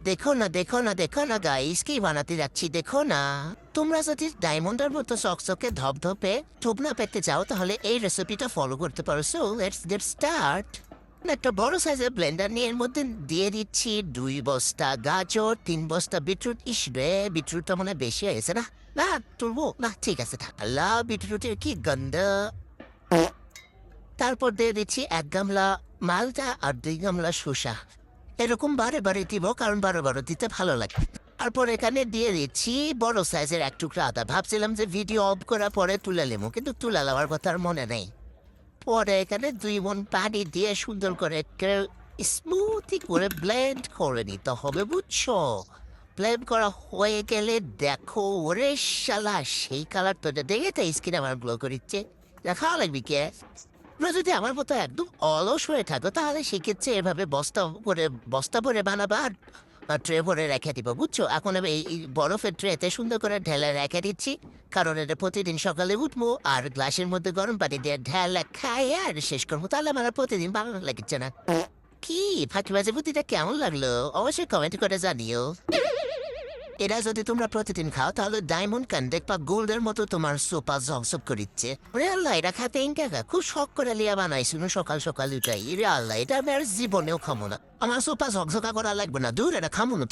দেখো না গাইস, কি বানাতে যাচ্ছি দেখো না। তোমরা যদি ডায়মন্ডের মতো চকচকে ধপধপে থুবনা পেতে চাও তাহলে এই রেসিপিটা ফলো করতে পারো। So let's get start. একটা বড় সাইজের ব্লেন্ডার নিয়ে এর মধ্যে দিয়ে দিচ্ছি 2 বস্তা গাজর, 3 বস্তা বিটরুট। ইস রে, বিটরুটটা মনে হয় বেশি হয়েছে না। না তুলবো না, ঠিক আছে থাক। আল্লাহ, বিটরুটের কি গন্ধ। তারপর দিয়ে দিচ্ছি 1 গামলা মালটা আর 2 গামলা শসা। এরকম বারে বারে দিব, কারণ বারে বারে দিতে ভালো লাগে। তারপর এখানে দিয়ে দিচ্ছি বড় সাইজের 1 টুকরা আদা। ভাবছিলাম যে ভিডিও অফ করার পরে তুলে নেবো, কিন্তু তুলে নেওয়ার কথা আর মনে নেই। পরে এখানে 2 মণ পানি দিয়ে সুন্দর করে স্মুথি করে ব্লেন্ড করে নিতে হবে, বুঝছো? ব্লেন্ড করা হয়ে গেলে দেখো, ওরে শালা সেই কালার তো দেখে তো স্কিন আমার গ্লো করিচ্ছে। দেখা লাগবে কে? তোমরা যদি আমার মতো একদম অলস হয়ে থাকো তাহলে সেক্ষেত্রে এভাবে বস্তা ভরে বানাবা আর ট্রে ভরে রেখে দিব, বুঝছো? এখন আমি এই বরফের ট্রেতে সুন্দর করে ঢেলে রেখে দিচ্ছি, কারণ এটা প্রতিদিন সকালে উঠবো আর গ্লাসের মধ্যে গরম পানি দিয়ে ঢেলে খাই আর শেষ করবো। তাহলে আমার আর প্রতিদিন ভালো লাগছে না। কি ফাঁকিবাজি বুদ্ধিটা কেমন লাগলো অবশ্যই কমেন্ট করে জানিও। এরা যদি তোমরা প্রতিদিন খাও তাহলে ডায়মন্ড কান দেখবা গোল্ডের মতো তোমার সোপা ঝকঝক করিচ্ছে। রে আল্লাহ, এটা খাতে ইনকা খুব শখ করে লিয়া বানাইছিল সকাল সকাল উঠাই। রে আল্লাহ, এটা আমি আর জীবনেও খামো না। আমার সোপা ঝকঝকা করা লাগবে না, দূর এটা খামো না।